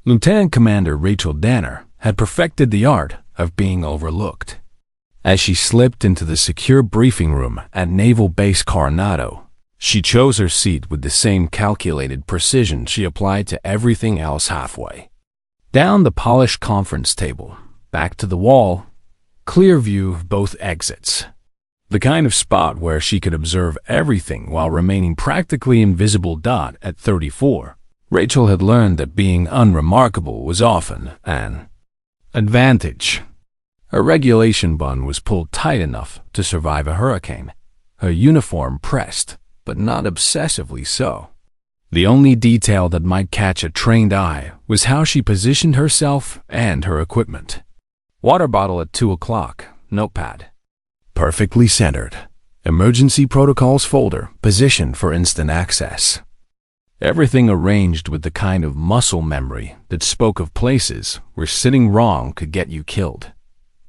Lieutenant Commander Rachel Danner had perfected the art of being overlooked. As she slipped into the secure briefing room at Naval Base Coronado, she chose her seat with the same calculated precision she applied to everything else halfway. Down the polished conference table, back to the wall, clear view of both exits. The kind of spot where she could observe everything while remaining practically invisible. At 34, Rachel had learned that being unremarkable was often an advantage. Her regulation bun was pulled tight enough to survive a hurricane, her uniform pressed, but not obsessively so. The only detail that might catch a trained eye was how she positioned herself and her equipment. Water bottle at 2 o'clock, notepad. Perfectly centered. Emergency protocols folder positioned for instant access. Everything arranged with the kind of muscle memory that spoke of places where sitting wrong could get you killed.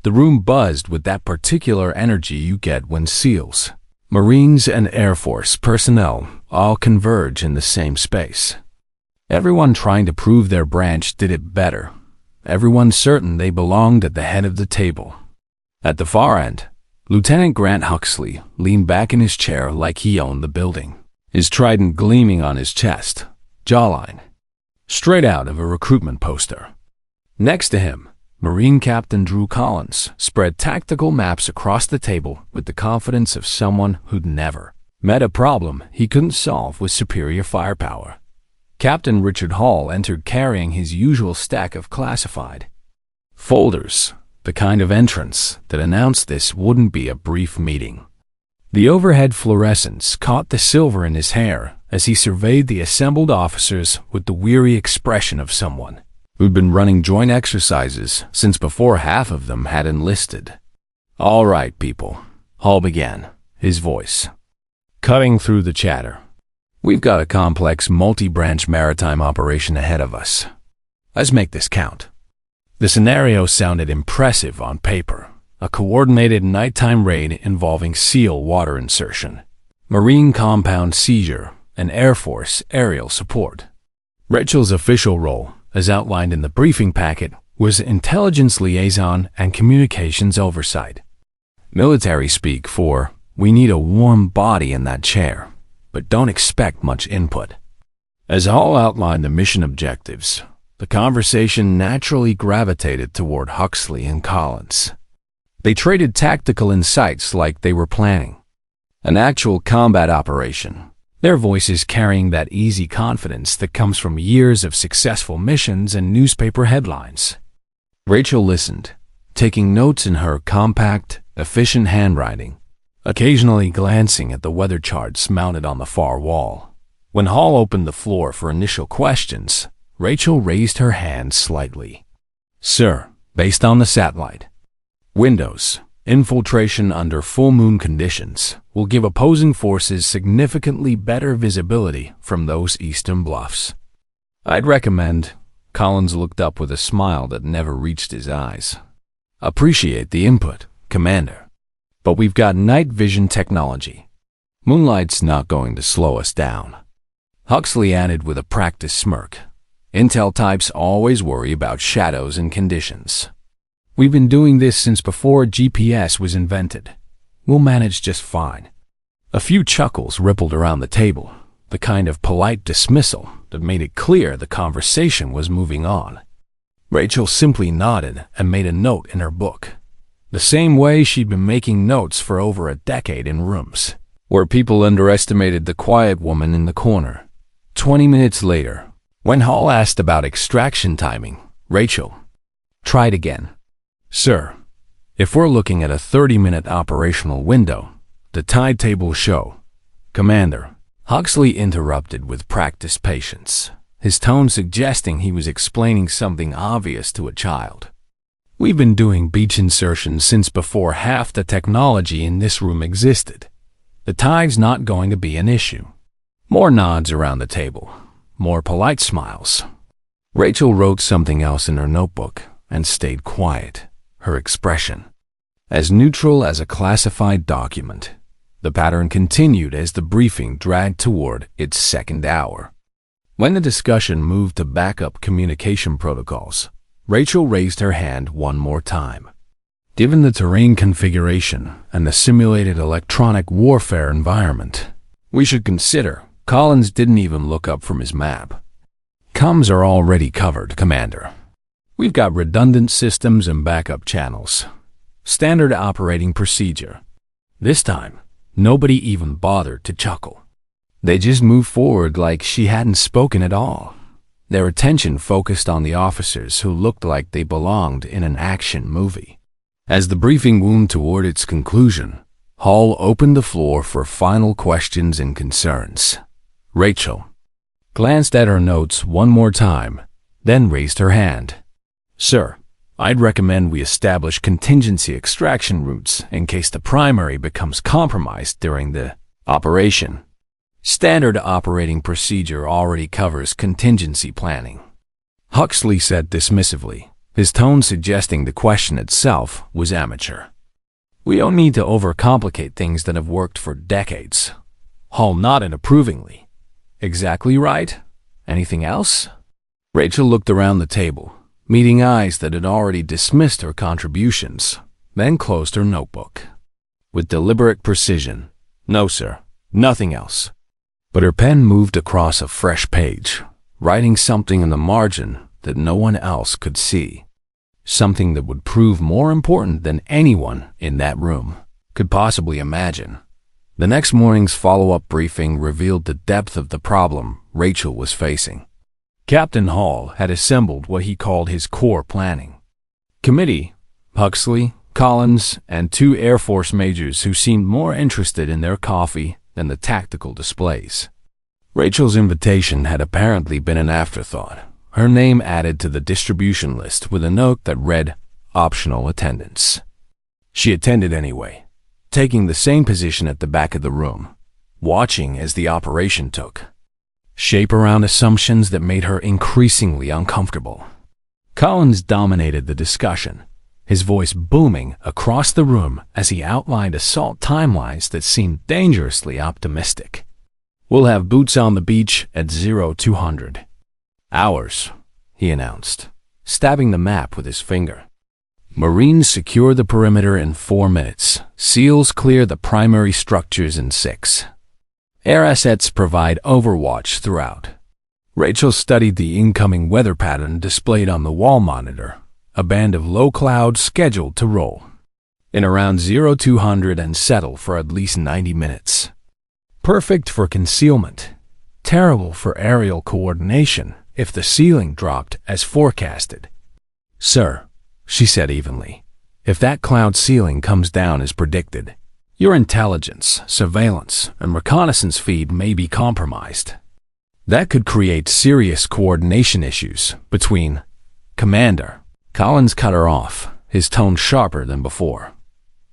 The room buzzed with that particular energy you get when SEALs, Marines, and Air Force personnel all converge in the same space. Everyone trying to prove their branch did it better. Everyone certain they belonged at the head of the table. At the far end, Lieutenant Grant Huxley leaned back in his chair like he owned the building, his trident gleaming on his chest, jawline, straight out of a recruitment poster. Next to him, Marine Captain Drew Collins spread tactical maps across the table with the confidence of someone who'd never met a problem he couldn't solve with superior firepower. Captain Richard Hall entered carrying his usual stack of classified folders, the kind of entrance that announced this wouldn't be a brief meeting. The overhead fluorescence caught the silver in his hair as he surveyed the assembled officers with the weary expression of someone who'd been running joint exercises since before half of them had enlisted. "All right, people," Hall began, his voice cutting through the chatter. "We've got a complex multi-branch maritime operation ahead of us. Let's make this count." The scenario sounded impressive on paper. A coordinated nighttime raid involving SEAL water insertion, Marine compound seizure, and Air Force aerial support. Rachel's official role, as outlined in the briefing packet, was intelligence liaison and communications oversight. Military speak for, "We need a warm body in that chair, but don't expect much input." As Hall outlined the mission objectives, the conversation naturally gravitated toward Huxley and Collins. They traded tactical insights like they were planning an actual combat operation, their voices carrying that easy confidence that comes from years of successful missions and newspaper headlines. Rachel listened, taking notes in her compact, efficient handwriting, occasionally glancing at the weather charts mounted on the far wall. When Hall opened the floor for initial questions, Rachel raised her hand slightly. "Sir, based on the satellite, windows, infiltration under full moon conditions will give opposing forces significantly better visibility from those eastern bluffs. I'd recommend," Collins looked up with a smile that never reached his eyes, "appreciate the input, Commander. But we've got night vision technology. Moonlight's not going to slow us down." Huxley added with a practiced smirk, "Intel types always worry about shadows and conditions. We've been doing this since before GPS was invented. We'll manage just fine." A few chuckles rippled around the table, the kind of polite dismissal that made it clear the conversation was moving on. Rachel simply nodded and made a note in her book, the same way she'd been making notes for over a decade in rooms where people underestimated the quiet woman in the corner. 20 minutes later, when Hall asked about extraction timing, Rachel tried again. "Sir, if we're looking at a 30-minute operational window, the tide tables show." "Commander," Huxley interrupted with practiced patience, his tone suggesting he was explaining something obvious to a child. "We've been doing beach insertions since before half the technology in this room existed. The tide's not going to be an issue." More nods around the table, more polite smiles. Rachel wrote something else in her notebook and stayed quiet, her expression as neutral as a classified document. The pattern continued as the briefing dragged toward its second hour. When the discussion moved to backup communication protocols, Rachel raised her hand one more time. Given the terrain configuration and the simulated electronic warfare environment, we should consider. Collins didn't even look up from his map. Comms are already covered, Commander. We've got redundant systems and backup channels. Standard operating procedure. This time, nobody even bothered to chuckle. They just moved forward like she hadn't spoken at all. Their attention focused on the officers who looked like they belonged in an action movie. As the briefing wound toward its conclusion, Hall opened the floor for final questions and concerns. Rachel glanced at her notes one more time, then raised her hand. Sir, I'd recommend we establish contingency extraction routes in case the primary becomes compromised during the operation. Standard operating procedure already covers contingency planning. Huxley said dismissively, his tone suggesting the question itself was amateur. We don't need to overcomplicate things that have worked for decades. Hall nodded approvingly. Exactly right. Anything else? Rachel looked around the table, meeting eyes that had already dismissed her contributions, then closed her notebook. With deliberate precision, no, sir, nothing else. But her pen moved across a fresh page, writing something in the margin that no one else could see. Something that would prove more important than anyone in that room could possibly imagine. The next morning's follow-up briefing revealed the depth of the problem Rachel was facing. Captain Hall had assembled what he called his core planning committee, Huxley, Collins, and 2 Air Force majors who seemed more interested in their coffee than the tactical displays. Rachel's invitation had apparently been an afterthought, her name added to the distribution list with a note that read, optional attendance. She attended anyway, taking the same position at the back of the room, watching as the operation took shape around assumptions that made her increasingly uncomfortable. Collins dominated the discussion, his voice booming across the room as he outlined assault timelines that seemed dangerously optimistic. We'll have boots on the beach at 0200 hours, he announced, stabbing the map with his finger. Marines secure the perimeter in 4 minutes. SEALs clear the primary structures in 6. Air assets provide overwatch throughout. Rachel studied the incoming weather pattern displayed on the wall monitor, a band of low clouds scheduled to roll in around 0200 and settle for at least 90 minutes. Perfect for concealment, terrible for aerial coordination if the ceiling dropped as forecasted. Sir, she said evenly, if that cloud ceiling comes down as predicted, your intelligence, surveillance, and reconnaissance feed may be compromised. That could create serious coordination issues between Commander. Collins cut her off, his tone sharper than before.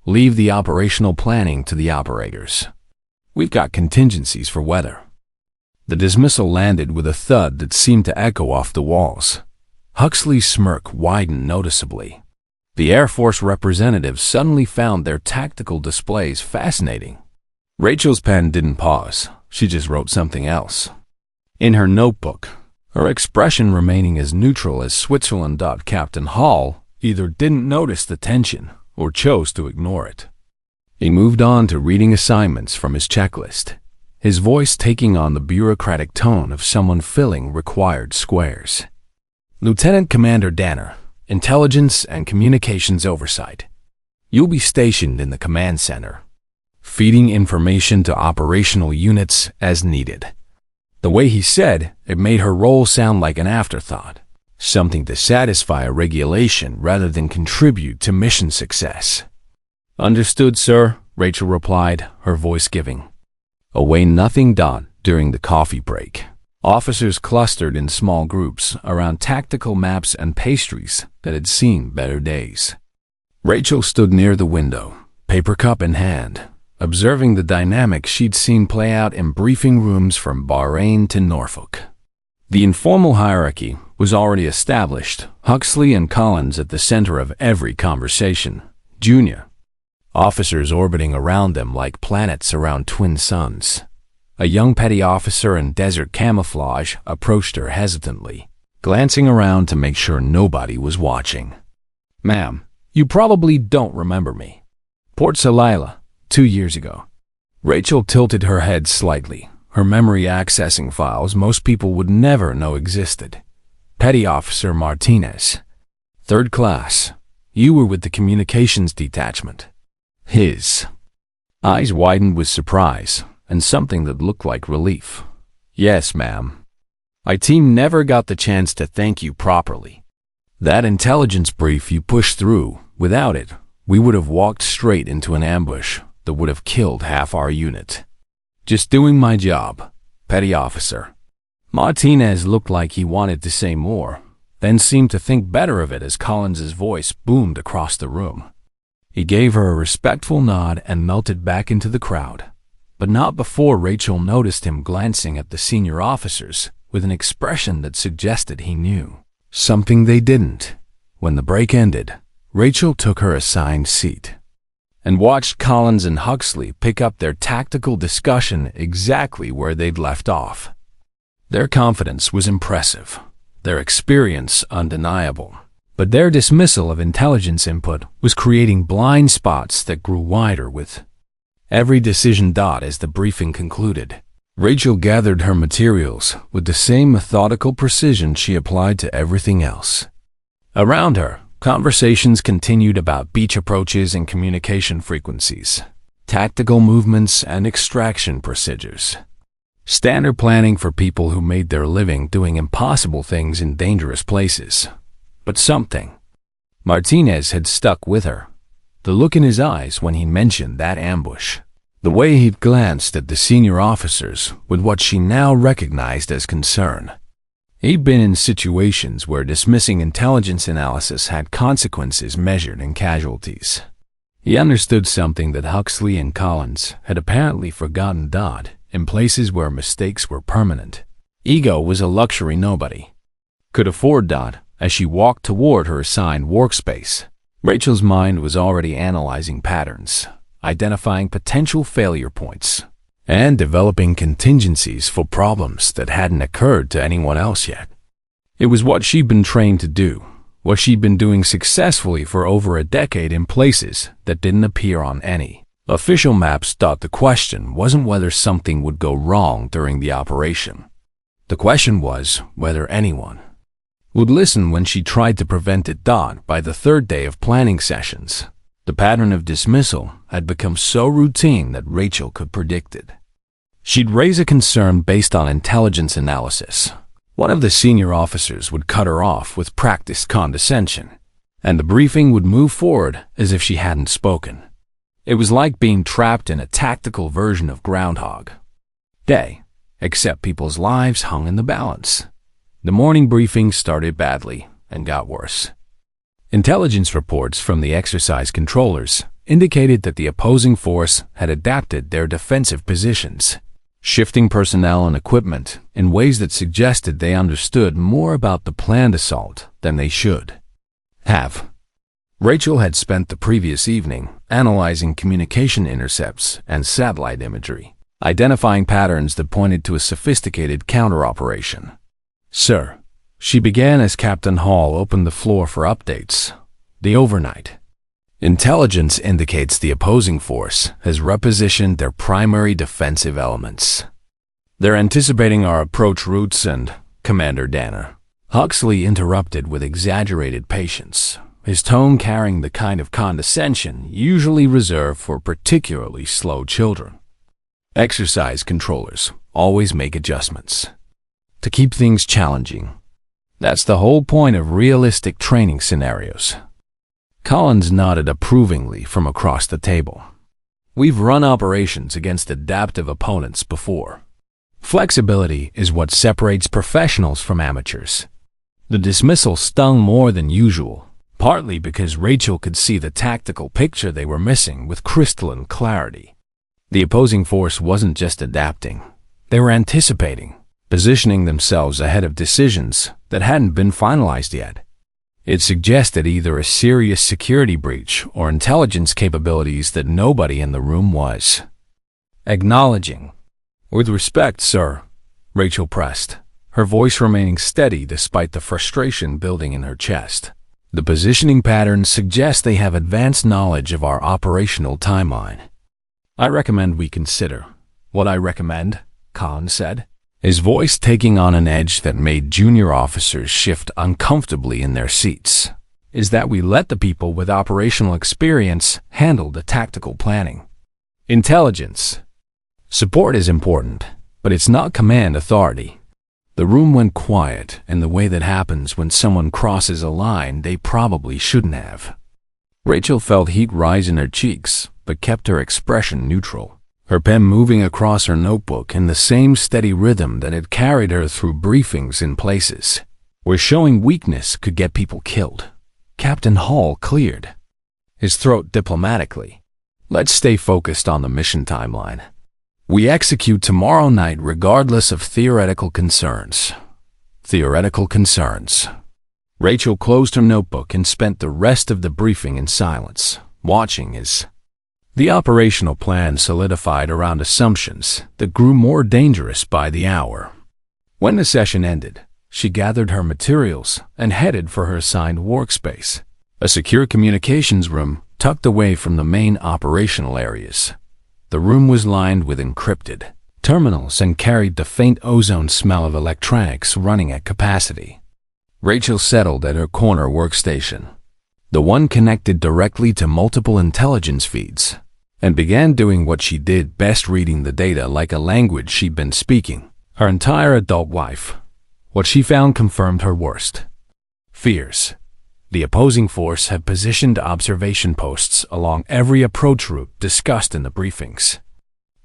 Leave the operational planning to the operators. We've got contingencies for weather. The dismissal landed with a thud that seemed to echo off the walls. Huxley's smirk widened noticeably. The Air Force representatives suddenly found their tactical displays fascinating. Rachel's pen didn't pause. She just wrote something else. In her notebook, her expression remaining as neutral as Switzerland. Captain Hall either didn't notice the tension or chose to ignore it. He moved on to reading assignments from his checklist, his voice taking on the bureaucratic tone of someone filling required squares. Lieutenant Commander Danner, Intelligence and Communications Oversight. You'll be stationed in the command center, feeding information to operational units as needed. The way he said it made her role sound like an afterthought, something to satisfy a regulation rather than contribute to mission success. Understood, sir, Rachel replied, her voice giving away nothing. During the coffee break, officers clustered in small groups around tactical maps and pastries that had seen better days. Rachel stood near the window, paper cup in hand, observing the dynamic she'd seen play out in briefing rooms from Bahrain to Norfolk. The informal hierarchy was already established, Huxley and Collins at the center of every conversation, junior officers orbiting around them like planets around twin suns. A young petty officer in desert camouflage approached her hesitantly, glancing around to make sure nobody was watching. "Ma'am, you probably don't remember me. Port Salila, 2 years ago." Rachel tilted her head slightly, her memory accessing files most people would never know existed. "Petty Officer Martinez. 3rd class. You were with the communications detachment." His eyes widened with surprise and something that looked like relief. "Yes, ma'am. My team never got the chance to thank you properly. That intelligence brief you pushed through, without it, we would have walked straight into an ambush that would have killed half our unit. Just doing my job, petty officer." Martinez looked like he wanted to say more, then seemed to think better of it as Collins's voice boomed across the room. He gave her a respectful nod and melted back into the crowd, but not before Rachel noticed him glancing at the senior officers with an expression that suggested he knew something they didn't. When the break ended, Rachel took her assigned seat and watched Collins and Huxley pick up their tactical discussion exactly where they'd left off. Their confidence was impressive, their experience undeniable, but their dismissal of intelligence input was creating blind spots that grew wider with every decision. As the briefing concluded, Rachel gathered her materials with the same methodical precision she applied to everything else. Around her, conversations continued about beach approaches and communication frequencies, tactical movements and extraction procedures. Standard planning for people who made their living doing impossible things in dangerous places. But something Martinez had stuck with her. The look in his eyes when he mentioned that ambush. The way he'd glanced at the senior officers with what she now recognized as concern. He'd been in situations where dismissing intelligence analysis had consequences measured in casualties. He understood something that Huxley and Collins had apparently forgotten. In places where mistakes were permanent, ego was a luxury nobody could afford. As she walked toward her assigned workspace, Rachel's mind was already analyzing patterns, identifying potential failure points, and developing contingencies for problems that hadn't occurred to anyone else yet. It was what she'd been trained to do, what she'd been doing successfully for over a decade in places that didn't appear on any official maps. The question wasn't whether something would go wrong during the operation. The question was whether anyone would listen when she tried to prevent it. By the 3rd day of planning sessions, the pattern of dismissal had become so routine that Rachel could predict it. She'd raise a concern based on intelligence analysis. One of the senior officers would cut her off with practiced condescension, and the briefing would move forward as if she hadn't spoken. It was like being trapped in a tactical version of Groundhog Day, except people's lives hung in the balance. The morning briefing started badly and got worse. Intelligence reports from the exercise controllers indicated that the opposing force had adapted their defensive positions, shifting personnel and equipment in ways that suggested they understood more about the planned assault than they should have. Rachel had spent the previous evening analyzing communication intercepts and satellite imagery, identifying patterns that pointed to a sophisticated counter-operation. "Sir," she began as Captain Hall opened the floor for updates. "The overnight intelligence indicates the opposing force has repositioned their primary defensive elements. They're anticipating our approach routes and, Commander Danner." Huxley interrupted with exaggerated patience, his tone carrying the kind of condescension usually reserved for particularly slow children. "Exercise controllers always make adjustments to keep things challenging. That's the whole point of realistic training scenarios." Collins nodded approvingly from across the table. "We've run operations against adaptive opponents before. Flexibility is what separates professionals from amateurs." The dismissal stung more than usual, partly because Rachel could see the tactical picture they were missing with crystalline clarity. The opposing force wasn't just adapting, they were anticipating, positioning themselves ahead of decisions that hadn't been finalized yet. It suggested either a serious security breach or intelligence capabilities that nobody in the room was acknowledging With respect, sir, Rachel pressed, her voice remaining steady despite the frustration building in her chest. The positioning patterns suggest they have advanced knowledge of our operational timeline. I recommend we consider. What I recommend, Khan said, his voice taking on an edge that made junior officers shift uncomfortably in their seats, is that we let the people with operational experience handle the tactical planning. Intelligence. Support is important, but it's not command authority. The room went quiet in the way that happens when someone crosses a line they probably shouldn't have. Rachel felt heat rise in her cheeks, but kept her expression neutral, her pen moving across her notebook in the same steady rhythm that had carried her through briefings in places where showing weakness could get people killed. Captain Hall cleared his throat diplomatically. Let's stay focused on the mission timeline. We execute tomorrow night regardless of theoretical concerns. Theoretical concerns. Rachel closed her notebook and spent the rest of the briefing in silence, watching as the operational plan solidified around assumptions that grew more dangerous by the hour. When the session ended, she gathered her materials and headed for her assigned workspace, a secure communications room tucked away from the main operational areas. The room was lined with encrypted terminals and carried the faint ozone smell of electronics running at capacity. Rachel settled at her corner workstation, the one connected directly to multiple intelligence feeds, and began doing what she did best, reading the data like a language she'd been speaking her entire adult life. What she found confirmed her worst fears. The opposing force had positioned observation posts along every approach route discussed in the briefings.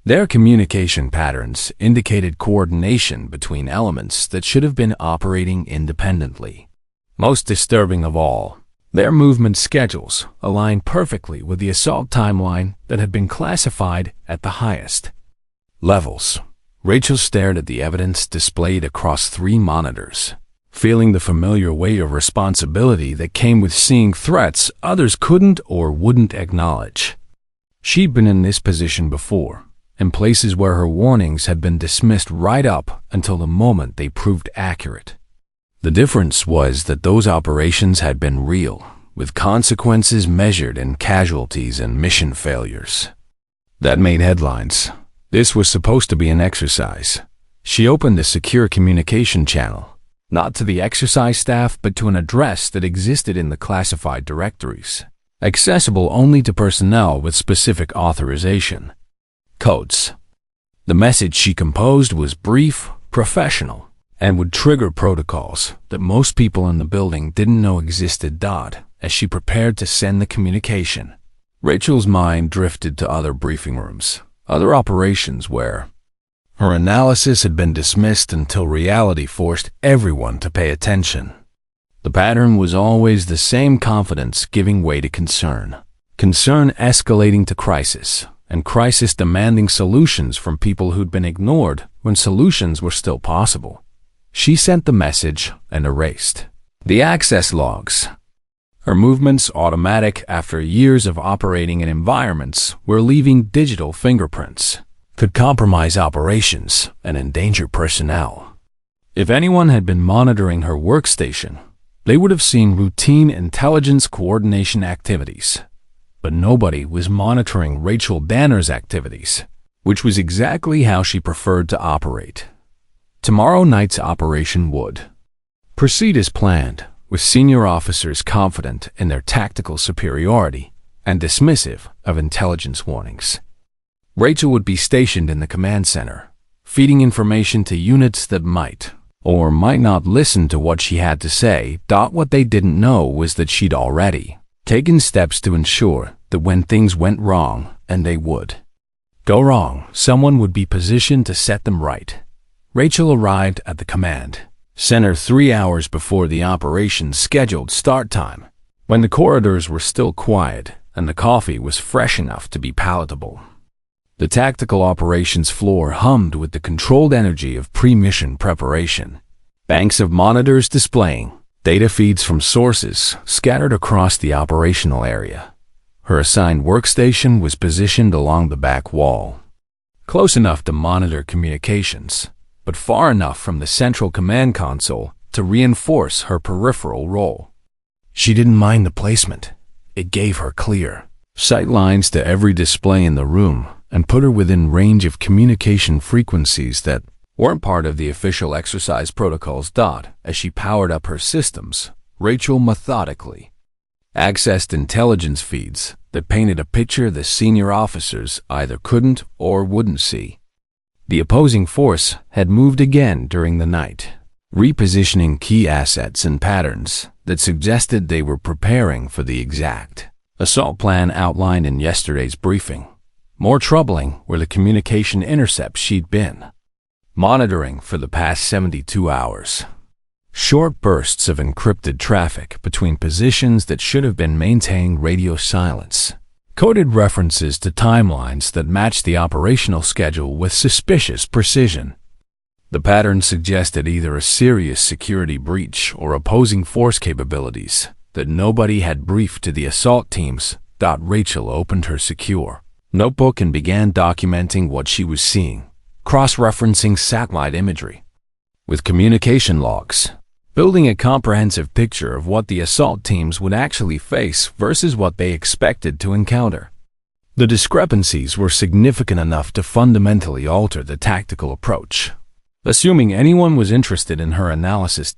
Their communication patterns indicated coordination between elements that should have been operating independently. Most disturbing of all, their movement schedules aligned perfectly with the assault timeline that had been classified at the highest levels. Rachel stared at the evidence displayed across 3 monitors, feeling the familiar weight of responsibility that came with seeing threats others couldn't or wouldn't acknowledge. She'd been in this position before, in places where her warnings had been dismissed right up until the moment they proved accurate. The difference was that those operations had been real, with consequences measured in casualties and mission failures. That made headlines. This was supposed to be an exercise. She opened a secure communication channel, not to the exercise staff but to an address that existed in the classified directories, accessible only to personnel with specific authorization. Codes. The message she composed was brief, professional, and would trigger protocols that most people in the building didn't know existed. As she prepared to send the communication, Rachel's mind drifted to other briefing rooms, other operations where her analysis had been dismissed until reality forced everyone to pay attention. The pattern was always the same: confidence giving way to concern, concern escalating to crisis, and crisis demanding solutions from people who'd been ignored when solutions were still possible. She sent the message and erased the access logs. Her movements, automatic after years of operating in environments, were leaving digital fingerprints, could compromise operations and endanger personnel. If anyone had been monitoring her workstation, they would have seen routine intelligence coordination activities. But nobody was monitoring Rachel Danner's activities, which was exactly how she preferred to operate. Tomorrow night's operation would proceed as planned, with senior officers confident in their tactical superiority and dismissive of intelligence warnings. Rachel would be stationed in the command center, feeding information to units that might or might not listen to what she had to say. What they didn't know was that she'd already taken steps to ensure that when things went wrong, and they would go wrong, someone would be positioned to set them right. Rachel arrived at the command center 3 hours before the operation's scheduled start time, when the corridors were still quiet and the coffee was fresh enough to be palatable. The tactical operations floor hummed with the controlled energy of pre-mission preparation. Banks of monitors displaying data feeds from sources scattered across the operational area. Her assigned workstation was positioned along the back wall, close enough to monitor communications, but far enough from the central command console to reinforce her peripheral role. She didn't mind the placement. It gave her clear sight lines to every display in the room and put her within range of communication frequencies that weren't part of the official exercise protocols. As she powered up her systems, Rachel methodically accessed intelligence feeds that painted a picture the senior officers either couldn't or wouldn't see. The opposing force had moved again during the night, repositioning key assets and patterns that suggested they were preparing for the exact assault plan outlined in yesterday's briefing. More troubling were the communication intercepts she'd been monitoring for the past 72 hours. Short bursts of encrypted traffic between positions that should have been maintaining radio silence, coded references to timelines that matched the operational schedule with suspicious precision. The pattern suggested either a serious security breach or opposing force capabilities that nobody had briefed to the assault teams. Rachel opened her secure notebook and began documenting what she was seeing, cross-referencing satellite imagery with communication logs, building a comprehensive picture of what the assault teams would actually face versus what they expected to encounter. The discrepancies were significant enough to fundamentally alter the tactical approach. Assuming anyone was interested in her analysis.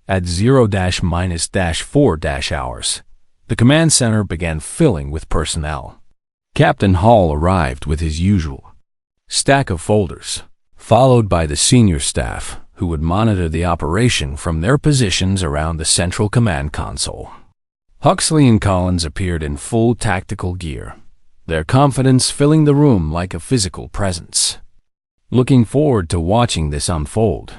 At 0-4 hours, the command center began filling with personnel. Captain Hall arrived with his usual stack of folders, followed by the senior staff who would monitor the operation from their positions around the central command console. Huxley and Collins appeared in full tactical gear, their confidence filling the room like a physical presence. Looking forward to watching this unfold,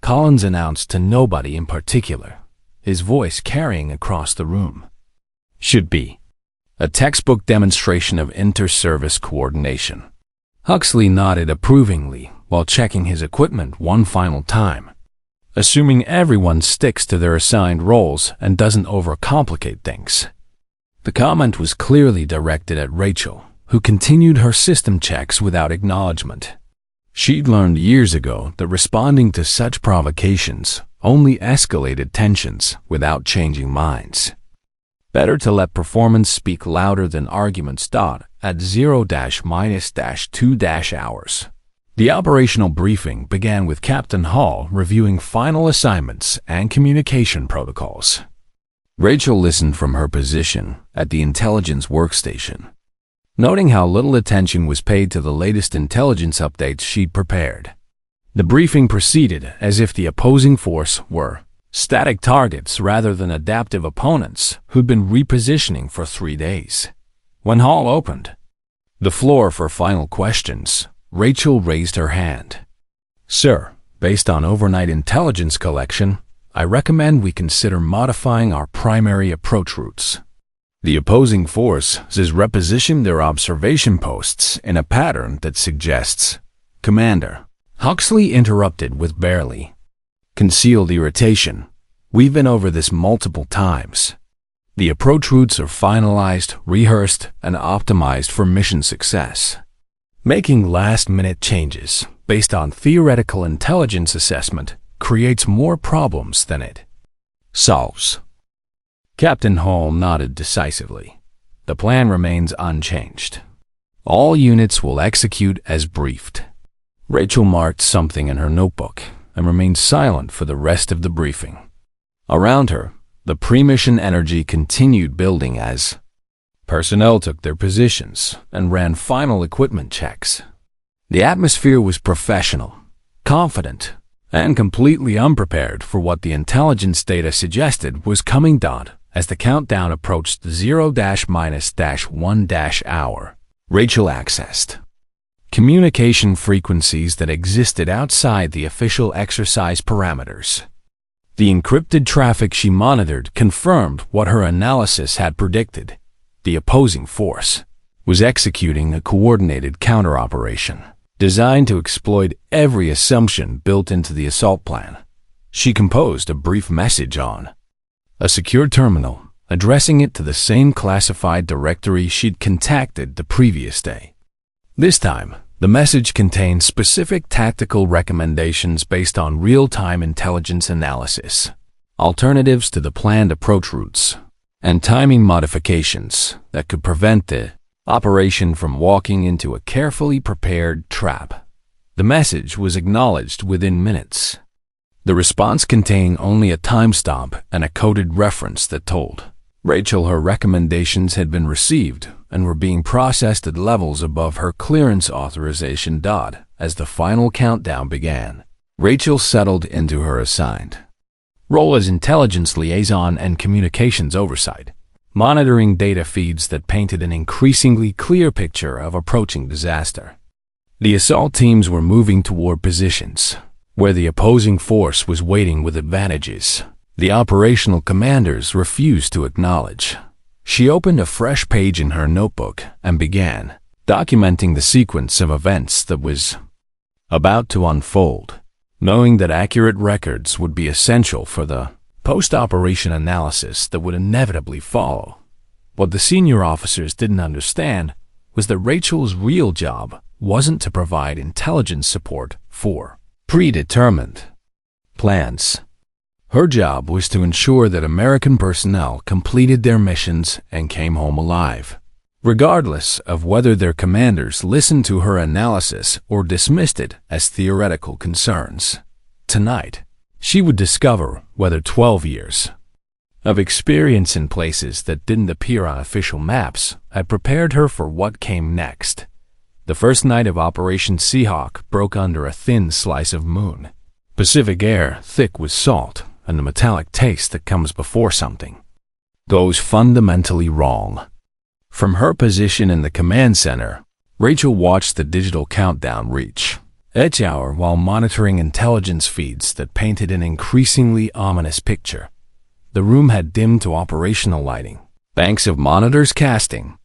Collins announced to nobody in particular, his voice carrying across the room. Should be a textbook demonstration of inter-service coordination. Huxley nodded approvingly while checking his equipment one final time, assuming everyone sticks to their assigned roles and doesn't overcomplicate things. The comment was clearly directed at Rachel, who continued her system checks without acknowledgement. She'd learned years ago that responding to such provocations only escalated tensions without changing minds. Better to let performance speak louder than arguments. At 0-2 hours, the operational briefing began with Captain Hall reviewing final assignments and communication protocols. Rachel listened from her position at the intelligence workstation, noting how little attention was paid to the latest intelligence updates she'd prepared. The briefing proceeded as if the opposing force were static targets rather than adaptive opponents who'd been repositioning for 3 days. When Hall opened the floor for final questions, Rachel raised her hand. "Sir, based on overnight intelligence collection, I recommend we consider modifying our primary approach routes. The opposing force has repositioned their observation posts in a pattern that suggests..." "Commander," Huxley interrupted with barely concealed irritation, "we've been over this multiple times. The approach routes are finalized, rehearsed, and optimized for mission success. Making last-minute changes based on theoretical intelligence assessment creates more problems than it solves." Captain Hall nodded decisively. "The plan remains unchanged. All units will execute as briefed." Rachel marked something in her notebook and remained silent for the rest of the briefing. Around her, the pre-mission energy continued building as personnel took their positions and ran final equipment checks. The atmosphere was professional, confident, and completely unprepared for what the intelligence data suggested was coming. As the countdown approached 0-1 hour, Rachel accessed communication frequencies that existed outside the official exercise parameters. The encrypted traffic she monitored confirmed what her analysis had predicted. The opposing force was executing a coordinated counter-operation designed to exploit every assumption built into the assault plan. She composed a brief message on a secure terminal, addressing it to the same classified directory she'd contacted the previous day. This time, The message contained specific tactical recommendations based on real-time intelligence analysis, alternatives to the planned approach routes, and timing modifications that could prevent the operation from walking into a carefully prepared trap. The message was acknowledged within minutes. The response contained only a timestamp and a coded reference that told Rachel her recommendations had been received and were being processed at levels above her clearance authorization. As the final countdown began, Rachel settled into her assigned role as intelligence liaison and communications oversight, monitoring data feeds that painted an increasingly clear picture of approaching disaster. The assault teams were moving toward positions where the opposing force was waiting with advantages the operational commanders refused to acknowledge. She opened a fresh page in her notebook and began documenting the sequence of events that was about to unfold, knowing that accurate records would be essential for the post-operation analysis that would inevitably follow. What the senior officers didn't understand was that Rachel's real job wasn't to provide intelligence support for predetermined plans. Her job was to ensure that American personnel completed their missions and came home alive, regardless of whether their commanders listened to her analysis or dismissed it as theoretical concerns. Tonight, she would discover whether 12 years of experience in places that didn't appear on official maps had prepared her for what came next. The first night of Operation Seahawk broke under a thin slice of moon. Pacific air thick with salt and the metallic taste that comes before something goes fundamentally wrong. From her position in the command center, Rachel watched the digital countdown reach each hour while monitoring intelligence feeds that painted an increasingly ominous picture. The room had dimmed to operational lighting, banks of monitors casting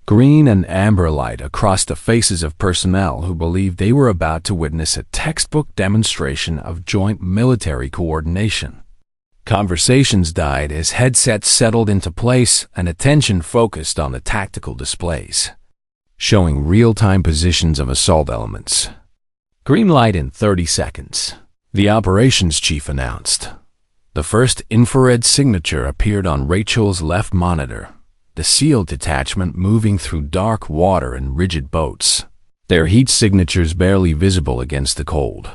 green and amber light across the faces of personnel who believed they were about to witness a textbook demonstration of joint military coordination. Conversations died as headsets settled into place and attention focused on the tactical displays, showing real-time positions of assault elements. Green light in 30 seconds, the operations chief announced. The first infrared signature appeared on Rachel's left monitor, the SEAL detachment moving through dark water in rigid boats, their heat signatures barely visible against the cold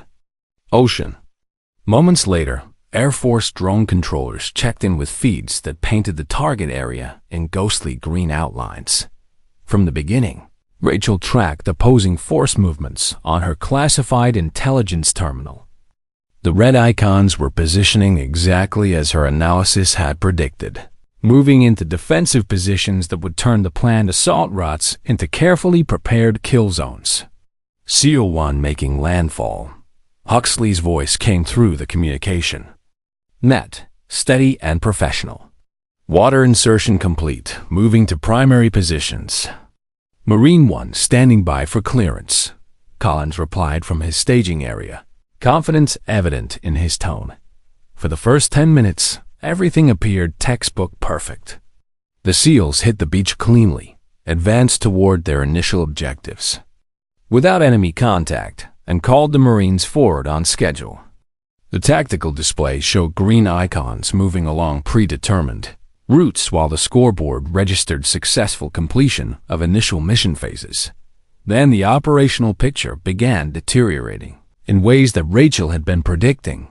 ocean. Moments later, Air Force drone controllers checked in with feeds that painted the target area in ghostly green outlines. From the beginning, Rachel tracked opposing force movements on her classified intelligence terminal. The red icons were positioning exactly as her analysis had predicted, moving into defensive positions that would turn the planned assault routes into carefully prepared kill zones. SEAL 1 making landfall. Huxley's voice came through the communication. Net, steady and professional. Water insertion complete, moving to primary positions. Marine 1 standing by for clearance. Collins replied from his staging area, confidence evident in his tone. For the first 10 minutes, everything appeared textbook perfect. The SEALs hit the beach cleanly, advanced toward their initial objectives without enemy contact, and called the Marines forward on schedule. The tactical display showed green icons moving along predetermined routes while the scoreboard registered successful completion of initial mission phases. Then the operational picture began deteriorating in ways that Rachel had been predicting.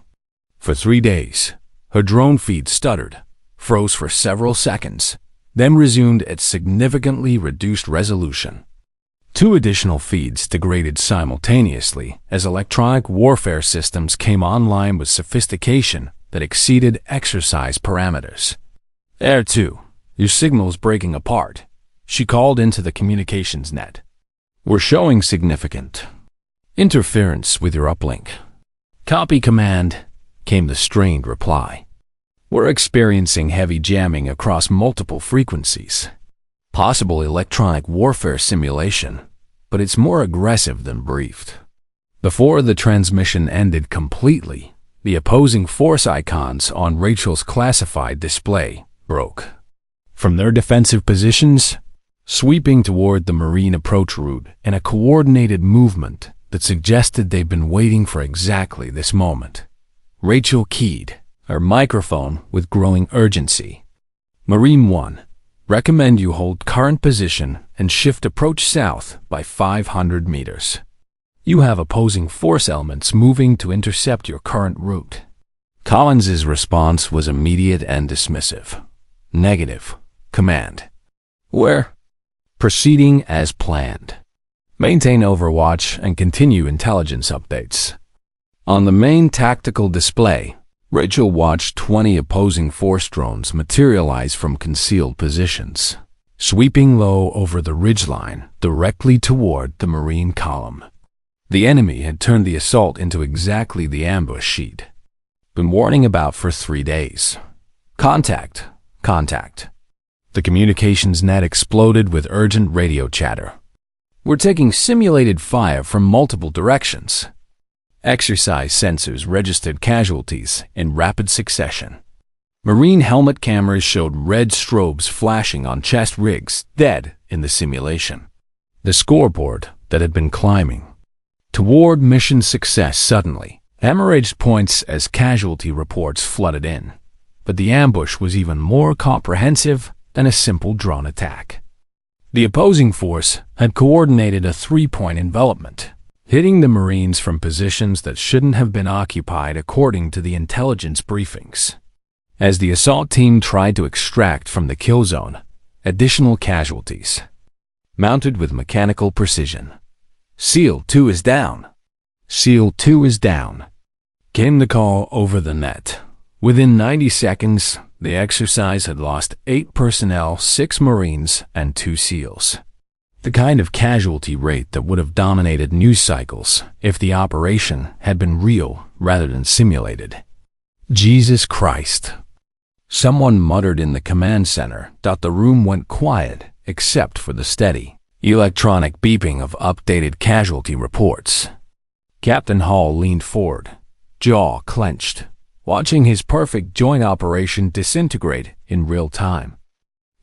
For 3 days, her drone feed stuttered, froze for several seconds, then resumed at significantly reduced resolution. 2 additional feeds degraded simultaneously as electronic warfare systems came online with sophistication that exceeded exercise parameters. Air 2, your signal's breaking apart, she called into the communications net. We're showing significant interference with your uplink. Copy command, came the strained reply. We're experiencing heavy jamming across multiple frequencies. Possible electronic warfare simulation, but it's more aggressive than briefed. Before the transmission ended completely, the opposing force icons on Rachel's classified display broke. From their defensive positions, sweeping toward the Marine approach route in a coordinated movement that suggested they'd been waiting for exactly this moment. Rachel keyed her microphone with growing urgency. Marine 1, recommend you hold current position and shift approach south by 500 meters. You have opposing force elements moving to intercept your current route. Collins's response was immediate and dismissive. Negative. Command. Where? Proceeding as planned. Maintain overwatch and continue intelligence updates. On the main tactical display, Rachel watched 20 opposing force drones materialize from concealed positions, sweeping low over the ridgeline directly toward the Marine column. The enemy had turned the assault into exactly the ambush she'd been warning about for 3 days. Contact. Contact. The communications net exploded with urgent radio chatter. We're taking simulated fire from multiple directions. Exercise sensors registered casualties in rapid succession. Marine helmet cameras showed red strobes flashing on chest rigs dead in the simulation. The scoreboard that had been climbing toward mission success suddenly hemorrhaged points as casualty reports flooded in. But the ambush was even more comprehensive than a simple drone attack. The opposing force had coordinated a 3-point envelopment, hitting the Marines from positions that shouldn't have been occupied according to the intelligence briefings. As the assault team tried to extract from the kill zone, additional casualties mounted with mechanical precision. SEAL 2 is down. SEAL 2 is down, came the call over the net. Within 90 seconds, the exercise had lost 8 personnel, 6 Marines, and 2 SEALs. The kind of casualty rate that would have dominated news cycles if the operation had been real rather than simulated. Jesus Christ. Someone muttered in the command center. The room went quiet except for the steady electronic beeping of updated casualty reports. Captain Hall leaned forward, jaw clenched, watching his perfect joint operation disintegrate in real time.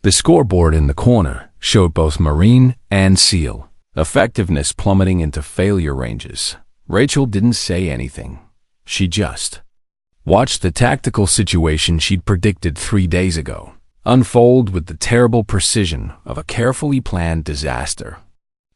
The scoreboard in the corner showed both Marine and SEAL effectiveness plummeting into failure ranges. Rachel didn't say anything. She just watched the tactical situation she'd predicted 3 days ago unfold with the terrible precision of a carefully planned disaster.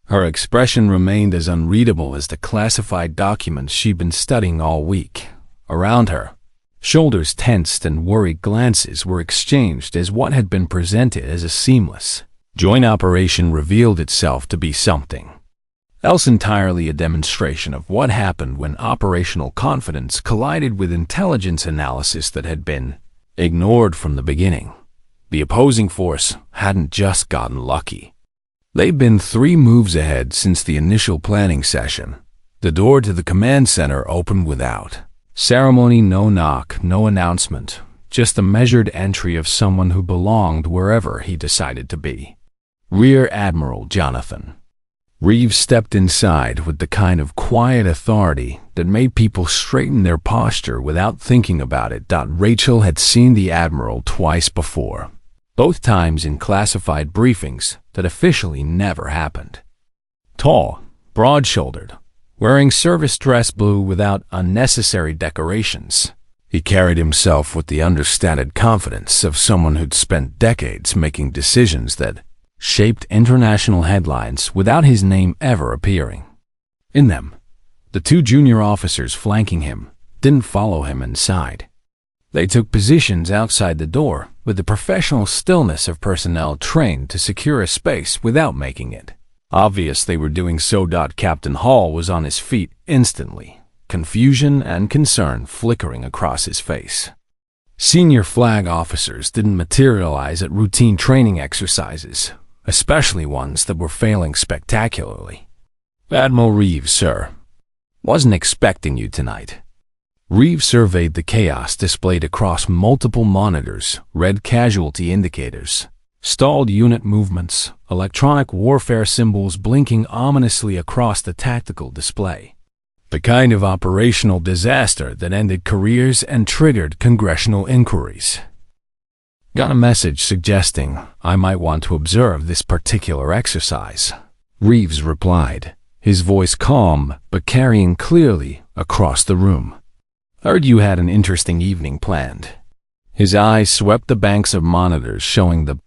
Her expression remained as unreadable as the classified documents she'd been studying all week. Around her, shoulders tensed and worried glances were exchanged as what had been presented as a seamless joint operation revealed itself to be something else entirely, a demonstration of what happened when operational confidence collided with intelligence analysis that had been ignored from the beginning. The opposing force hadn't just gotten lucky. They'd been 3 moves ahead since the initial planning session. The door to the command center opened without ceremony, no knock, no announcement, just the measured entry of someone who belonged wherever he decided to be. Rear Admiral Jonathan Reeves stepped inside with the kind of quiet authority that made people straighten their posture without thinking about it. Rachel had seen the Admiral twice before, both times in classified briefings that officially never happened. Tall, broad-shouldered, wearing service dress blue without unnecessary decorations, he carried himself with the understated confidence of someone who'd spent decades making decisions that shaped international headlines without his name ever appearing in them. The 2 junior officers flanking him didn't follow him inside. They took positions outside the door with the professional stillness of personnel trained to secure a space without making it obvious they were doing so. Captain Hall was on his feet instantly, confusion and concern flickering across his face. Senior flag officers didn't materialize at routine training exercises, especially ones that were failing spectacularly. Admiral Reeves, sir. Wasn't expecting you tonight. Reeves surveyed the chaos displayed across multiple monitors, red casualty indicators, stalled unit movements, electronic warfare symbols blinking ominously across the tactical display. The kind of operational disaster that ended careers and triggered congressional inquiries. Got a message suggesting I might want to observe this particular exercise, Reeves replied, his voice calm but carrying clearly across the room. Heard you had an interesting evening planned. His eyes swept the banks of monitors showing the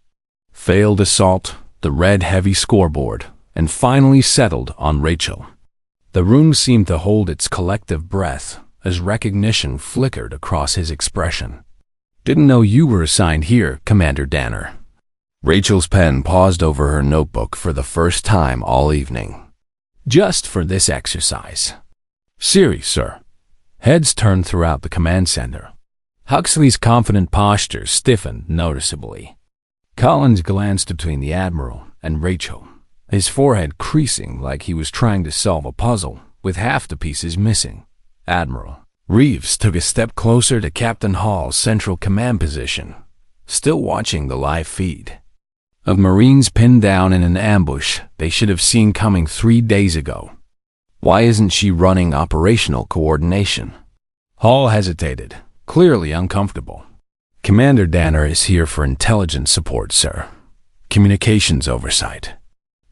failed assault, the red heavy scoreboard, and finally settled on Rachel. The room seemed to hold its collective breath as recognition flickered across his expression. Didn't know you were assigned here, Commander Danner. Rachel's pen paused over her notebook for the first time all evening. Just for this exercise. Serious, sir. Heads turned throughout the command center. Huxley's confident posture stiffened noticeably. Collins glanced between the Admiral and Rachel, his forehead creasing like he was trying to solve a puzzle with half the pieces missing. Admiral Reeves took a step closer to Captain Hall's central command position, still watching the live feed. Of Marines pinned down in an ambush they should have seen coming 3 days ago. Why isn't she running operational coordination? Hall hesitated, clearly uncomfortable. Commander Danner is here for intelligence support, sir. Communications oversight.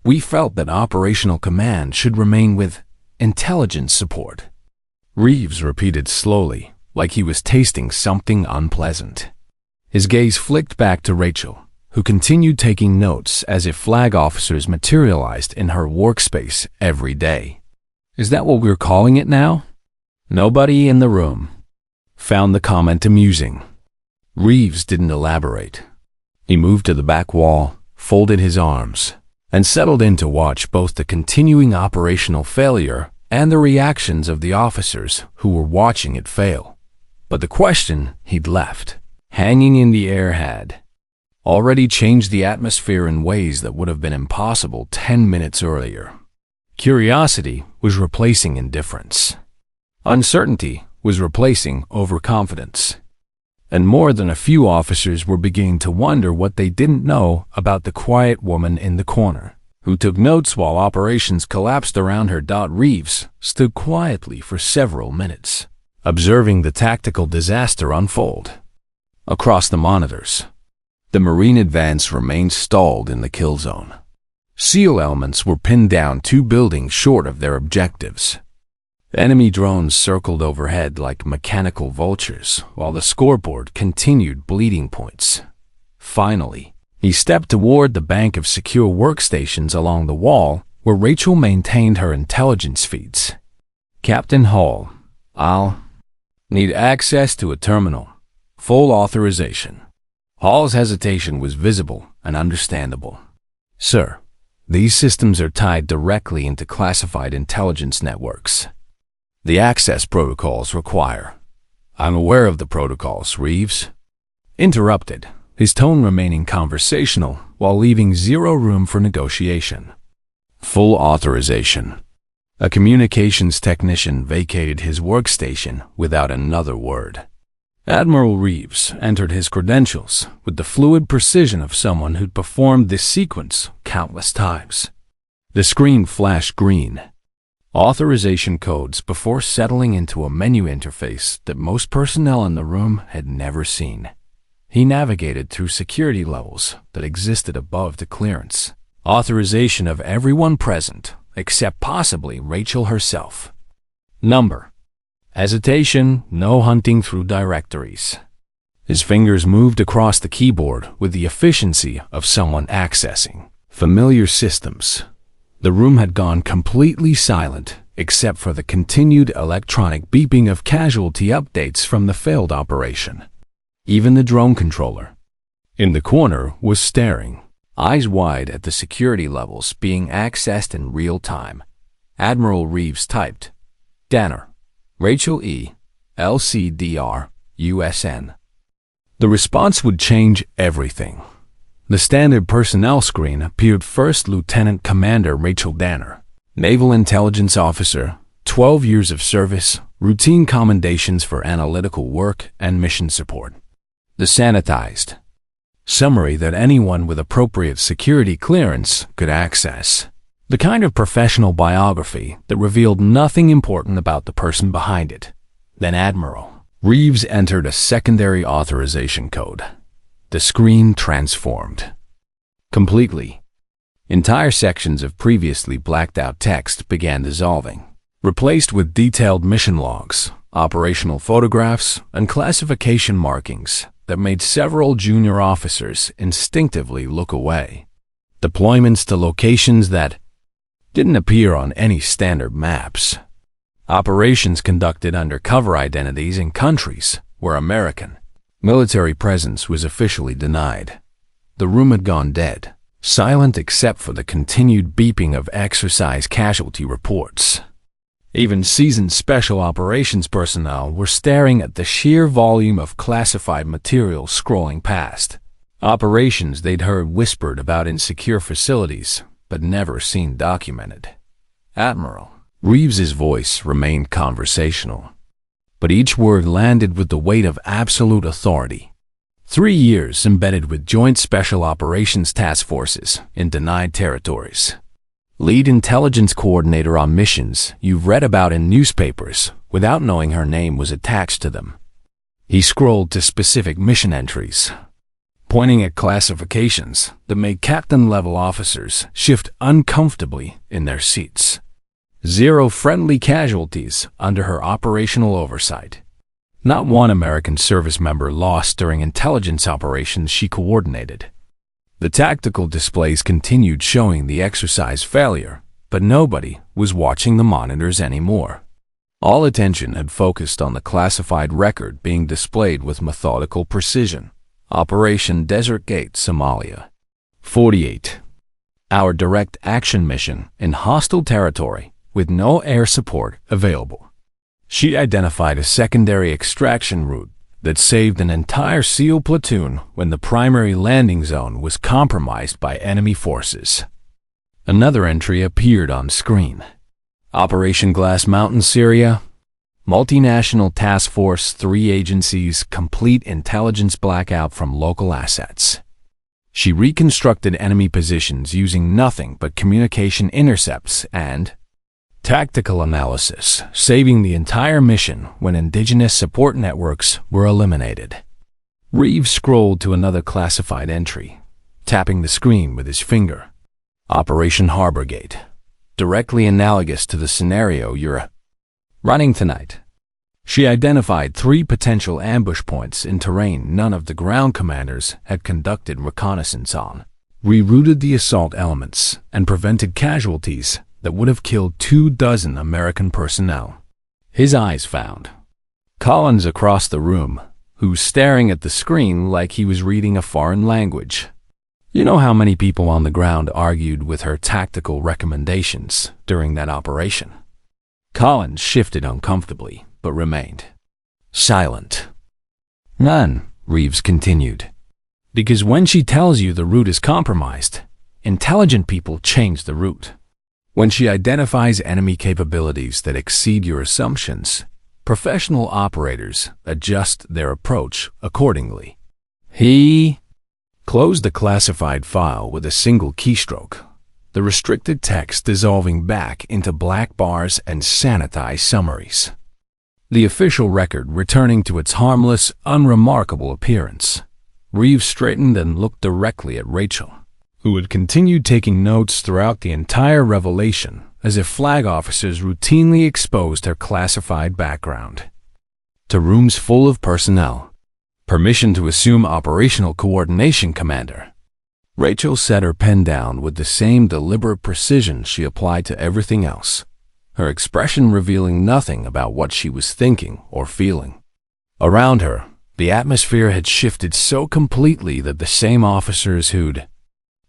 We felt that operational command should remain with intelligence support. Reeves repeated slowly, like he was tasting something unpleasant. His gaze flicked back to Rachel, who continued taking notes as if flag officers materialized in her workspace every day. Is that what we're calling it now? Nobody in the room found the comment amusing. Reeves didn't elaborate. He moved to the back wall, folded his arms, and settled in to watch both the continuing operational failure and the reactions of the officers who were watching it fail. But the question he'd left, hanging in the air, had already changed the atmosphere in ways that would have been impossible 10 minutes earlier. Curiosity was replacing indifference. Uncertainty was replacing overconfidence. And more than a few officers were beginning to wonder what they didn't know about the quiet woman in the corner, who took notes while operations collapsed around her. Reeves stood quietly for several minutes, observing the tactical disaster unfold. Across the monitors, the Marine advance remained stalled in the kill zone. SEAL elements were pinned down 2 buildings short of their objectives. Enemy drones circled overhead like mechanical vultures, while the scoreboard continued bleeding points. Finally, he stepped toward the bank of secure workstations along the wall where Rachel maintained her intelligence feeds. Captain Hall, I'll need access to a terminal. Full authorization. Hall's hesitation was visible and understandable. Sir, these systems are tied directly into classified intelligence networks. The access protocols require. I'm aware of the protocols, Reeves interrupted, his tone remaining conversational while leaving zero room for negotiation. Full authorization. A communications technician vacated his workstation without another word. Admiral Reeves entered his credentials with the fluid precision of someone who'd performed this sequence countless times. The screen flashed green. Authorization codes before settling into a menu interface that most personnel in the room had never seen. He navigated through security levels that existed above the clearance. Authorization of everyone present, except possibly Rachel herself. Number. Hesitation, no hunting through directories. His fingers moved across the keyboard with the efficiency of someone accessing familiar systems. The room had gone completely silent, except for the continued electronic beeping of casualty updates from the failed operation. Even the drone controller in the corner was staring, eyes wide at the security levels being accessed in real time. Admiral Reeves typed, Danner, Rachel E. LCDR, USN. The response would change everything. The standard personnel screen appeared First Lieutenant Commander Rachel Danner, Naval Intelligence Officer, 12 years of service, routine commendations for analytical work and mission support. The sanitized summary that anyone with appropriate security clearance could access. The kind of professional biography that revealed nothing important about the person behind it. Then Admiral Reeves entered a secondary authorization code. the screen transformed. Completely. Entire sections of previously blacked-out text began dissolving, replaced with detailed mission logs, operational photographs, and classification markings that made several junior officers instinctively look away. Deployments to locations that didn't appear on any standard maps. Operations conducted under cover identities in countries where American military presence was officially denied. The room had gone dead, silent except for the continued beeping of exercise casualty reports. Even seasoned special operations personnel were staring at the sheer volume of classified material scrolling past. Operations they'd heard whispered about in secure facilities, but never seen documented. Admiral. Reeves's voice remained conversational, but each word landed with the weight of absolute authority. 3 years embedded with Joint Special Operations Task Forces in denied territories. Lead intelligence coordinator on missions you've read about in newspapers without knowing her name was attached to them. He scrolled to specific mission entries, pointing at classifications that made captain-level officers shift uncomfortably in their seats. 0 friendly casualties under her operational oversight. Not one American service member lost during intelligence operations she coordinated. The tactical displays continued showing the exercise failure, but nobody was watching the monitors anymore. All attention had focused on the classified record being displayed with methodical precision. Operation Desert Gate, Somalia. 48. Our direct action mission in hostile territory with no air support available. She identified a secondary extraction route that saved an entire SEAL platoon when the primary landing zone was compromised by enemy forces. Another entry appeared on screen. Operation Glass Mountain, Syria. Multinational Task Force 3 agencies complete intelligence blackout from local assets. She reconstructed enemy positions using nothing but communication intercepts and tactical analysis, saving the entire mission when indigenous support networks were eliminated. Reeves scrolled to another classified entry, tapping the screen with his finger. Operation Harbor Gate, directly analogous to the scenario you're running tonight. She identified 3 potential ambush points in terrain none of the ground commanders had conducted reconnaissance on, rerouted the assault elements, and prevented casualties that would have killed 24 American personnel. His eyes found Collins across the room, who was staring at the screen like he was reading a foreign language. You know how many people on the ground argued with her tactical recommendations during that operation? Collins shifted uncomfortably, but remained silent. None, Reeves continued. Because when she tells you the route is compromised, intelligent people change the route. When she identifies enemy capabilities that exceed your assumptions, professional operators adjust their approach accordingly. He closed the classified file with a single keystroke, the restricted text dissolving back into black bars and sanitized summaries. The official record returning to its harmless, unremarkable appearance. Reeves straightened and looked directly at Rachel, who had continued taking notes throughout the entire revelation as if flag officers routinely exposed her classified background. To rooms full of personnel. Permission to assume operational coordination, Commander. Rachel set her pen down with the same deliberate precision she applied to everything else, her expression revealing nothing about what she was thinking or feeling. Around her, the atmosphere had shifted so completely that the same officers who'd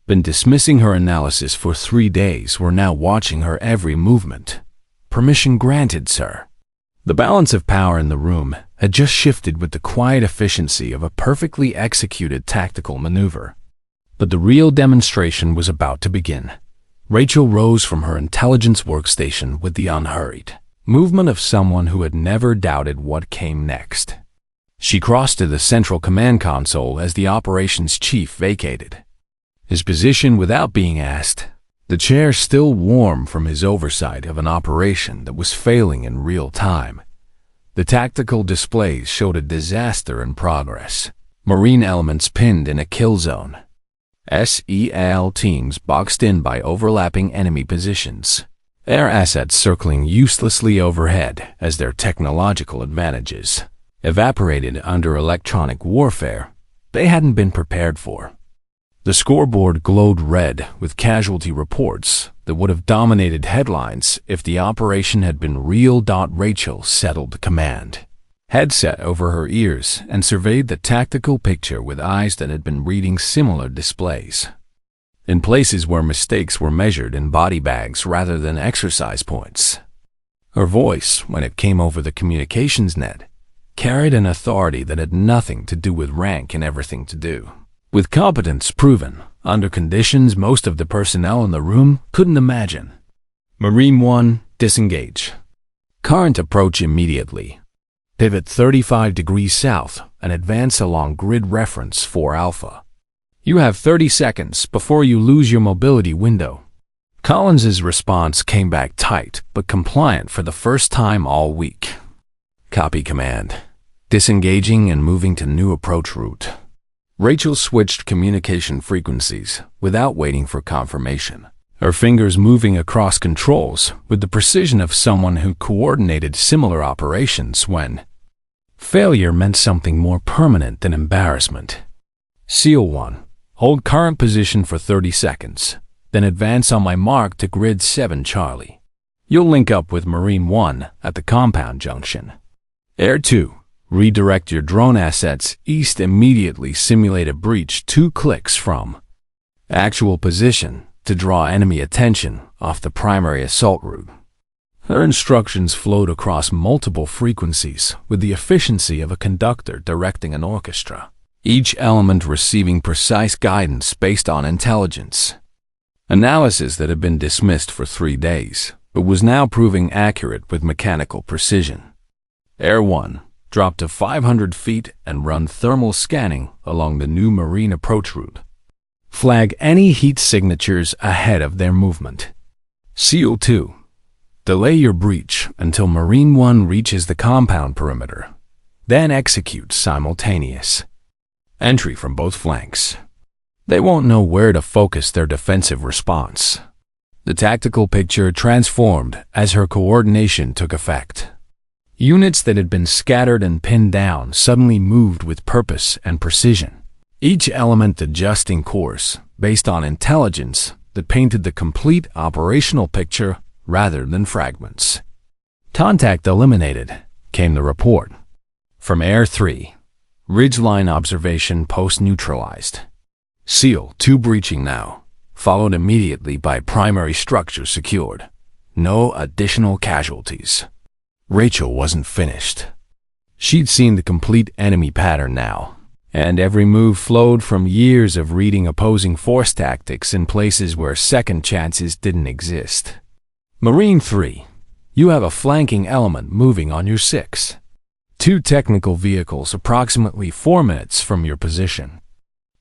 been dismissing her analysis for 3 days were now watching her every movement. Permission granted, sir. The balance of power in the room had just shifted with the quiet efficiency of a perfectly executed tactical maneuver. But the real demonstration was about to begin. Rachel rose from her intelligence workstation with the unhurried movement of someone who had never doubted what came next. She crossed to the central command console as the operations chief vacated his position without being asked, the chair still warm from his oversight of an operation that was failing in real time. The tactical displays showed a disaster in progress. Marine elements pinned in a kill zone. SEAL teams boxed in by overlapping enemy positions. Air assets circling uselessly overhead as their technological advantages evaporated under electronic warfare they hadn't been prepared for. The scoreboard glowed red with casualty reports that would have dominated headlines if the operation had been real. Rachel settled command, headset over her ears, and surveyed the tactical picture with eyes that had been reading similar displays. In places where mistakes were measured in body bags rather than exercise points. Her voice, when it came over the communications net, carried an authority that had nothing to do with rank and everything to do with competence proven under conditions most of the personnel in the room couldn't imagine. Marine 1, disengage. Current approach immediately. Pivot 35 degrees south and advance along grid reference 4 alpha. You have 30 seconds before you lose your mobility window. Collins's response came back tight but compliant for the first time all week. Copy command. Disengaging and moving to new approach route. Rachel switched communication frequencies without waiting for confirmation, her fingers moving across controls with the precision of someone who coordinated similar operations when failure meant something more permanent than embarrassment. SEAL 1. Hold current position for 30 seconds, then advance on my mark to grid 7 Charlie. You'll link up with Marine 1 at the compound junction. Air 2. Redirect your drone assets east immediately. Simulate a breach 2 clicks from actual position to draw enemy attention off the primary assault route. Her instructions flowed across multiple frequencies with the efficiency of a conductor directing an orchestra, each element receiving precise guidance based on intelligence. Analysis that had been dismissed for 3 days, but was now proving accurate with mechanical precision. Air 1. Drop to 500 feet and run thermal scanning along the new marine approach route. Flag any heat signatures ahead of their movement. SEAL 2. Delay your breach until Marine 1 reaches the compound perimeter. Then execute simultaneous entry from both flanks. They won't know where to focus their defensive response. The tactical picture transformed as her coordination took effect. Units that had been scattered and pinned down suddenly moved with purpose and precision, each element adjusting course based on intelligence that painted the complete operational picture rather than fragments. Contact eliminated, came the report. From Air 3, ridgeline observation post neutralized. SEAL 2 breaching now, followed immediately by primary structure secured. No additional casualties. Rachel wasn't finished. She'd seen the complete enemy pattern now, and every move flowed from years of reading opposing force tactics in places where second chances didn't exist. Marine 3, you have a flanking element moving on your 6. 2 technical vehicles approximately 4 minutes from your position.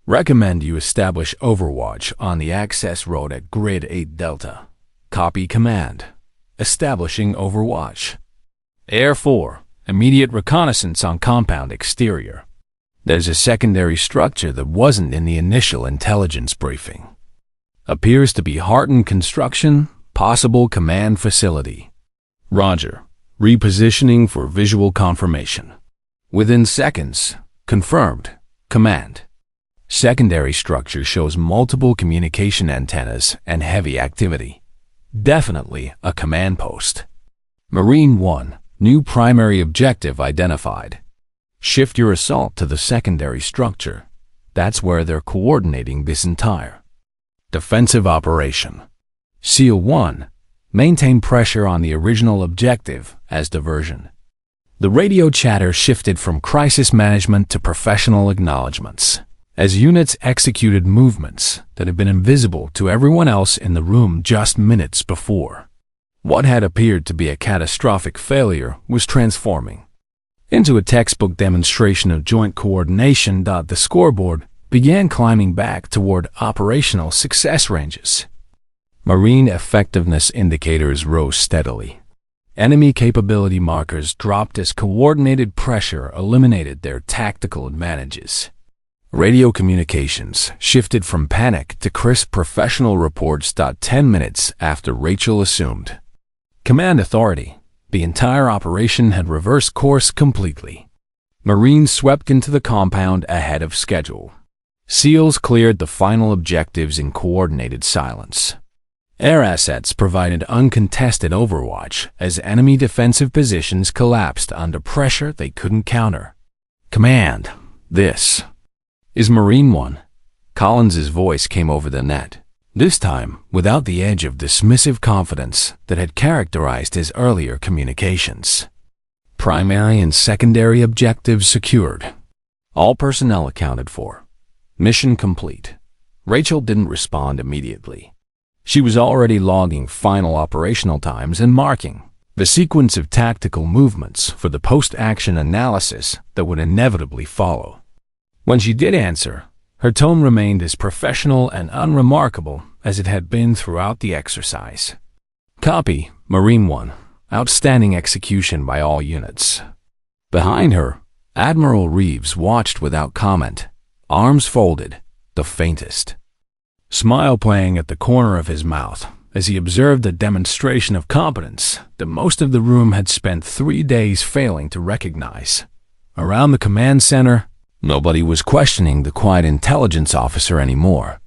Recommend you establish overwatch on the access road at grid 8 Delta. Copy command. Establishing overwatch. Air 4, immediate reconnaissance on compound exterior. There's a secondary structure that wasn't in the initial intelligence briefing. Appears to be hardened construction, possible command facility. Roger. Repositioning for visual confirmation. Within seconds. Confirmed. Command. Secondary structure shows multiple communication antennas and heavy activity. Definitely a command post. Marine 1. New primary objective identified. Shift your assault to the secondary structure. That's where they're coordinating this entire defensive operation. SEAL 1. Maintain pressure on the original objective as diversion. The radio chatter shifted from crisis management to professional acknowledgments as units executed movements that had been invisible to everyone else in the room just minutes before. What had appeared to be a catastrophic failure was transforming into a textbook demonstration of joint coordination. The scoreboard began climbing back toward operational success ranges. Marine effectiveness indicators rose steadily. Enemy capability markers dropped as coordinated pressure eliminated their tactical advantages. Radio communications shifted from panic to crisp professional reports. 10 minutes after Rachel assumed command authority, the entire operation had reversed course completely. Marines swept into the compound ahead of schedule. SEALs cleared the final objectives in coordinated silence. Air assets provided uncontested overwatch as enemy defensive positions collapsed under pressure they couldn't counter. Command, this is Marine 1. Collins's voice came over the net, this time without the edge of dismissive confidence that had characterized his earlier communications. Primary and secondary objectives secured. All personnel accounted for. Mission complete. Rachel didn't respond immediately. She was already logging final operational times and marking the sequence of tactical movements for the post-action analysis that would inevitably follow. When she did answer, her tone remained as professional and unremarkable as it had been throughout the exercise. Copy, Marine 1. Outstanding execution by all units. Behind her, Admiral Reeves watched without comment, arms folded, the faintest smile playing at the corner of his mouth as he observed a demonstration of competence that most of the room had spent 3 days failing to recognize. Around the command center, nobody was questioning the quiet intelligence officer anymore.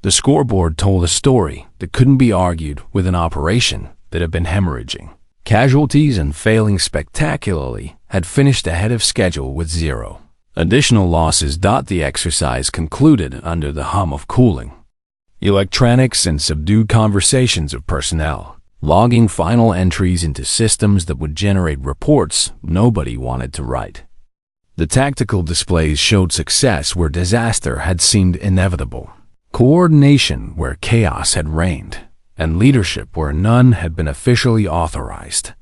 The scoreboard told a story that couldn't be argued with an operation that had been hemorrhaging. Casualties and failing spectacularly had finished ahead of schedule with 0 additional losses. The exercise concluded under the hum of cooling electronics and subdued conversations of personnel, logging final entries into systems that would generate reports nobody wanted to write. The tactical displays showed success where disaster had seemed inevitable, coordination where chaos had reigned, and leadership where none had been officially authorized.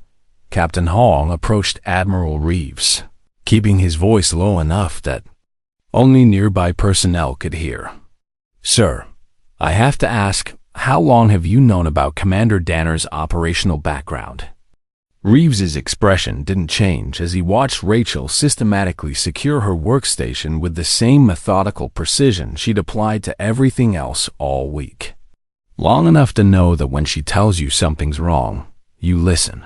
Captain Hall approached Admiral Reeves, keeping his voice low enough that only nearby personnel could hear. Sir, I have to ask, how long have you known about Commander Danner's operational background? Reeves's expression didn't change as he watched Rachel systematically secure her workstation with the same methodical precision she'd applied to everything else all week. Long enough to know that when she tells you something's wrong, you listen.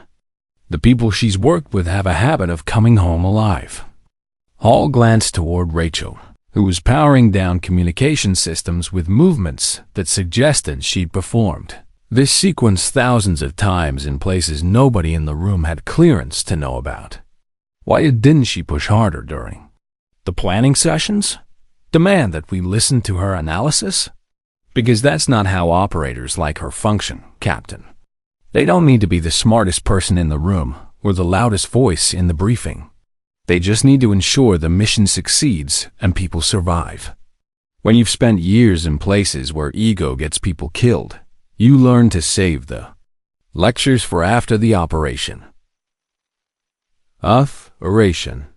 The people she's worked with have a habit of coming home alive. Hall glanced toward Rachel, who was powering down communication systems with movements that suggested she'd performed this sequence thousands of times in places nobody in the room had clearance to know about. Why didn't she push harder during the planning sessions? Demand that we listen to her analysis? Because that's not how operators like her function, Captain. They don't need to be the smartest person in the room or the loudest voice in the briefing. They just need to ensure the mission succeeds and people survive. When you've spent years in places where ego gets people killed, you learn to save the lectures for after the operation. Operation.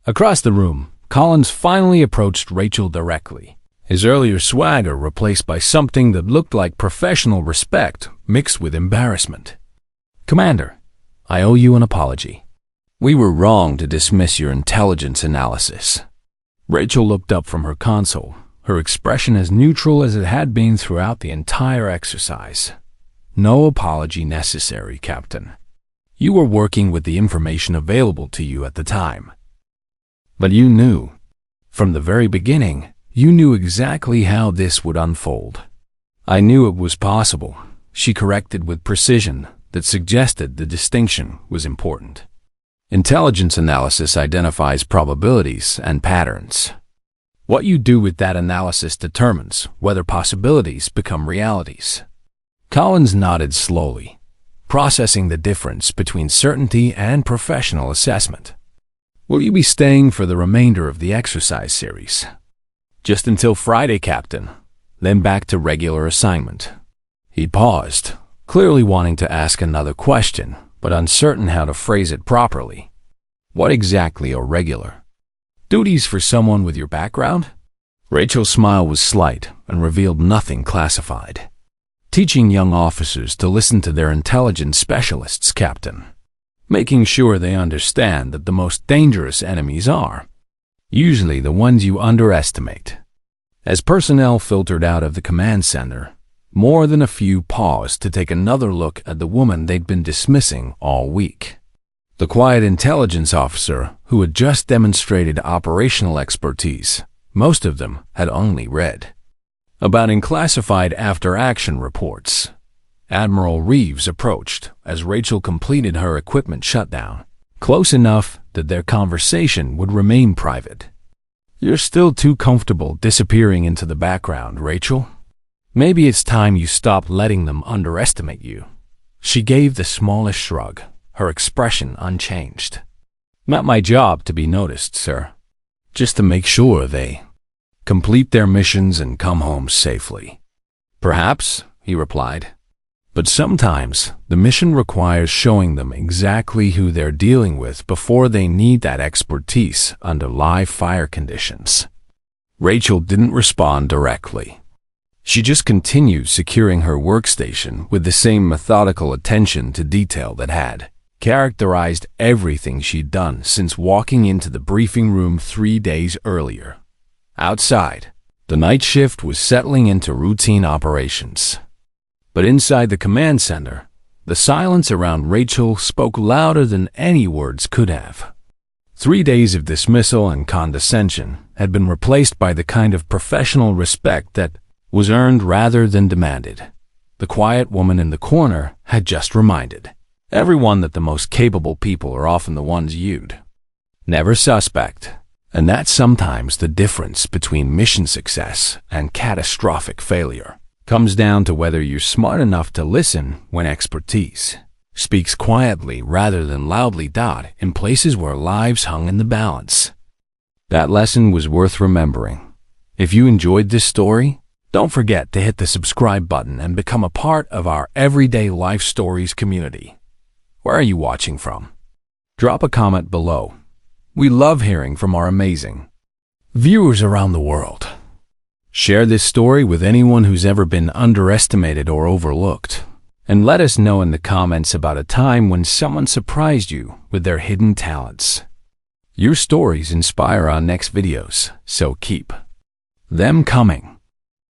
Across the room, Collins finally approached Rachel directly, his earlier swagger replaced by something that looked like professional respect mixed with embarrassment. Commander, I owe you an apology. We were wrong to dismiss your intelligence analysis. Rachel looked up from her console, her expression as neutral as it had been throughout the entire exercise. No apology necessary, Captain. You were working with the information available to you at the time. But you knew. From the very beginning, you knew exactly how this would unfold. I knew it was possible, she corrected with precision that suggested the distinction was important. Intelligence analysis identifies probabilities and patterns. What you do with that analysis determines whether possibilities become realities. Collins nodded slowly, processing the difference between certainty and professional assessment. Will you be staying for the remainder of the exercise series? Just until Friday, Captain, then back to regular assignment. He paused, clearly wanting to ask another question, but uncertain how to phrase it properly. What exactly are regular duties for someone with your background? Rachel's smile was slight and revealed nothing classified. Teaching young officers to listen to their intelligence specialists, Captain. Making sure they understand that the most dangerous enemies are usually the ones you underestimate. As personnel filtered out of the command center, more than a few paused to take another look at the woman they'd been dismissing all week. The quiet intelligence officer who had just demonstrated operational expertise, most of them had only read about in classified after-action reports. Admiral Reeves approached as Rachel completed her equipment shutdown, close enough that their conversation would remain private. "You're still too comfortable disappearing into the background, Rachel. Maybe it's time you stopped letting them underestimate you." She gave the smallest shrug, her expression unchanged. "Not my job to be noticed, sir. Just to make sure they complete their missions and come home safely." "Perhaps," he replied. "But sometimes the mission requires showing them exactly who they're dealing with before they need that expertise under live fire conditions." Rachel didn't respond directly. She just continued securing her workstation with the same methodical attention to detail that had characterized everything she'd done since walking into the briefing room 3 days earlier. Outside, the night shift was settling into routine operations. But inside the command center, the silence around Rachel spoke louder than any words could have. 3 days of dismissal and condescension had been replaced by the kind of professional respect that was earned rather than demanded. The quiet woman in the corner had just reminded everyone that the most capable people are often the ones you'd never suspect, and that's sometimes the difference between mission success and catastrophic failure. Comes down to whether you're smart enough to listen when expertise speaks quietly rather than loudly in places where lives hung in the balance. That lesson was worth remembering. If you enjoyed this story, don't forget to hit the subscribe button and become a part of our Everyday Life Stories community. Where are you watching from? Drop a comment below. We love hearing from our amazing viewers around the world. Share this story with anyone who's ever been underestimated or overlooked. And let us know in the comments about a time when someone surprised you with their hidden talents. Your stories inspire our next videos, so keep them coming.